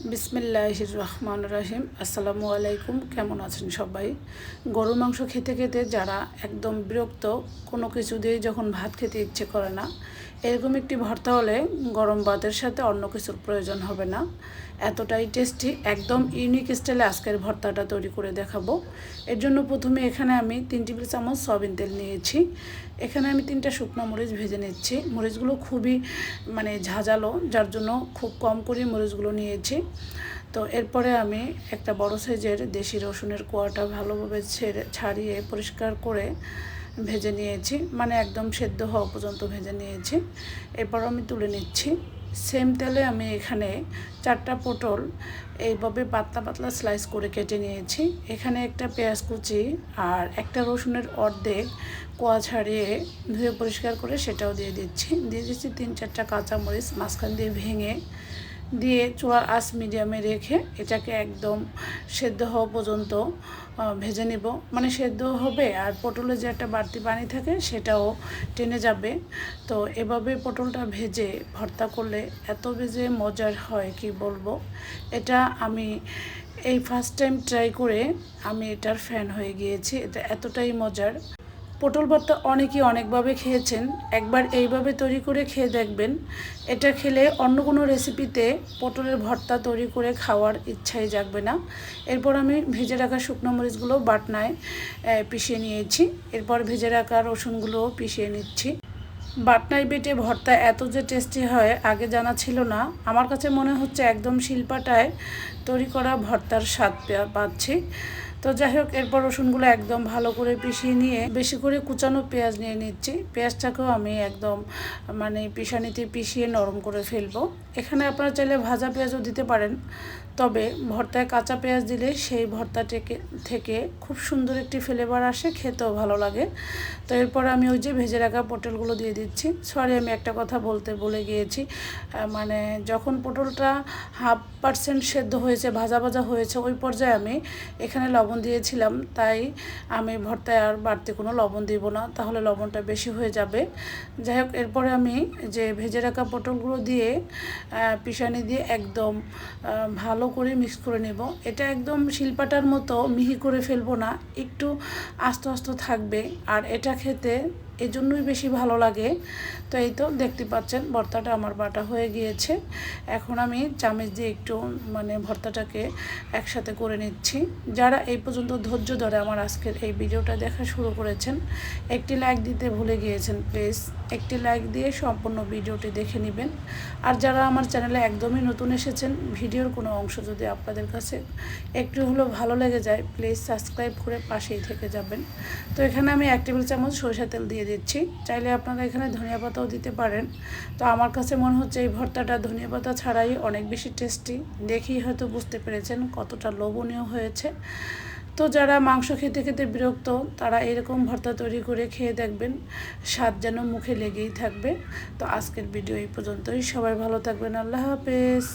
বিসমিল্লাহির রহমানির রহিম। আসসালামু আলাইকুম। কেমন আছেন সবাই? গরুর মাংস খেতে খেতে যারা একদম বিরক্ত, কোনো কিছু দিয়ে যখন ভাত খেতে ইচ্ছে করে না, এরকম একটি ভর্তা হলে গরম ভাতের সাথে অন্য কিছুর প্রয়োজন হবে না। এতটাই টেস্টি, একদম ইউনিক স্টাইলে আজকের ভর্তাটা তৈরি করে দেখাবো। এর জন্য প্রথমে এখানে আমি 3 টেবিল চামচ সয়াবিন তেল নিয়েছি। এখানে আমি 3টা শুকনো মরিচ ভেজে নিচ্ছি। মরিচগুলো খুবই ঝাঁঝালো, যার জন্য খুব কম করে মরিচগুলো নিয়েছি। তো এরপরে আমি একটা বড় সাইজের দেশি রসুনের কোয়াটা ভালোভাবে ছাড়িয়ে পরিষ্কার করে ভেজে নিয়েছি, একদম সেদ্ধ হওয়া পর্যন্ত ভেজে নিয়েছি। এরপর আমি তুলে নিচ্ছি। সেম তেলে আমি এখানে 4টা পটল এইভাবে পাতলা পাতলা স্লাইস করে কেটে নিয়েছি। এখানে একটা পেঁয়াজ কুচি আর একটা রসুনের অর্ধেক কোয়া ছাড়িয়ে ধুয়ে পরিষ্কার করে সেটাও দিয়ে দিচ্ছি। 3-4টা কাঁচামরিচ মাঝখান দিয়ে ভেঙে দিয়ে চুলার আঁচ মিডিয়ামে রেখে এটাকে একদম সেদ্ধ হওয়া পর্যন্ত ভেজে নিব। সেদ্ধ হবে আর পটলের যে একটা বাড়তি পানি থাকে সেটাও টেনে যাবে। তো এভাবে পটলটা ভেজে ভর্তা করলে এত বেজে মজার হয় কি বলবো। এটা আমি এই ফার্স্ট টাইম ট্রাই করে আমি এটার ফ্যান হয়ে গিয়েছি। এটা এতটাই মজার। পটল ভর্তা অনেকেই অনেকভাবে খেয়েছেন, একবার এইভাবে তৈরি করে খেয়ে দেখবেন। এটা খেলে অন্য কোনো রেসিপিতে পটলের ভর্তা তৈরি করে খাওয়ার ইচ্ছাই জাগবে না। এরপর আমি ভেজে রাখা শুকনো মরিচগুলো বাটনায় পিষিয়ে নিয়েছি। এরপর ভেজে রাখা রসুনগুলোও পিষিয়ে নিচ্ছি। বাটনায় বেটে ভর্তা এত যে টেস্টি হয় আগে জানা ছিল না। আমার কাছে মনে হচ্ছে একদম শিলপাটায় তৈরি করা ভর্তার স্বাদ পাচ্ছি। তো যাই হোক, এরপর রসুনগুলো একদম ভালো করে পিষিয়ে নিয়ে বেশি করে কুচানো পেঁয়াজ নিয়ে নিচ্ছি। পেঁয়াজটাকেও আমি একদম পিষানিতে পিষিয়ে নরম করে ফেলবো। এখানে আপনারা চাইলে ভাজা পেঁয়াজও দিতে পারেন, তবে ভর্তায় কাঁচা পেঁয়াজ দিলে সেই ভর্তাটাকে থেকে খুব সুন্দর একটি ফ্লেভার আসে, খেতেও ভালো লাগে। তো এরপর আমি ওই যে ভেজে রাখা পটলগুলো দিয়ে দিচ্ছি। সরি, আমি একটা কথা বলতে ভুলে গিয়েছি। যখন পটলটা 1/2% সেদ্ধ হয়েছে, ভাজা ভাজা হয়েছে, ওই পর্যায়ে আমি এখানে লবণ দিয়েছিলাম। তাই আমি ভর্তায় আর বাড়তি কোনো লবণ দিব না, তাহলে লবণটা বেশি হয়ে যাবে। যাই হোক, এরপরে আমি যে ভেজে রাখা পটলগুলো দিয়ে পিষানি দিয়ে একদম ভালো করে মিক্স করে নেব। এটা একদম শিলপাটার মতো মিহি করে ফেলবো না, একটু আস্তে আস্তে থাকবে। আর এটা খেতে এজন্যই বেশি ভালো লাগে। তো এই তো দেখতে পাচ্ছেন ভর্তাটা আমার বাটা হয়ে গিয়েছে। এখন আমি চামচ দিয়ে একটু ভর্তাটাকে একসাথে করে নিচ্ছি। যারা এই পর্যন্ত ধৈর্য ধরে আমার আজকের এই ভিডিওটা দেখা শুরু করেছেন, একটি লাইক দিতে ভুলে গিয়েছেন, প্লিজ একটি লাইক দিয়ে সম্পূর্ণ ভিডিওটি দেখে নেবেন। আর যারা আমার চ্যানেলে একদমই নতুন এসেছেন, ভিডিওর কোনো অংশ যদি আপনাদের কাছে একটু হলেও ভালো লেগে যায়, প্লিজ সাবস্ক্রাইব করে পাশেই থেকে যাবেন। তো এখানে আমি 1 টেবিল চামচ সরিষা তেল দিয়ে দিচ্ছি। চাইলে আপনারা এখানে ধনিয়া পাতাও দিতে পারেন। তো আমার কাছে মনে হচ্ছে এই ভর্তাটা ধনিয়া পাতা ছাড়াই অনেক বেশি টেস্টি। দেখেই হয়তো বুঝতে পেরেছেন কতটা লোভনীয় হয়েছে। তো যারা মাংস খেতে খেতে বিরক্ত, তারা এরকম ভর্তা তৈরি করে খেয়ে দেখবেন, স্বাদ যেন মুখে লেগেই থাকবে। তো আজকের ভিডিও এই পর্যন্তই। সবাই ভালো থাকবেন। আল্লাহ হাফেজ।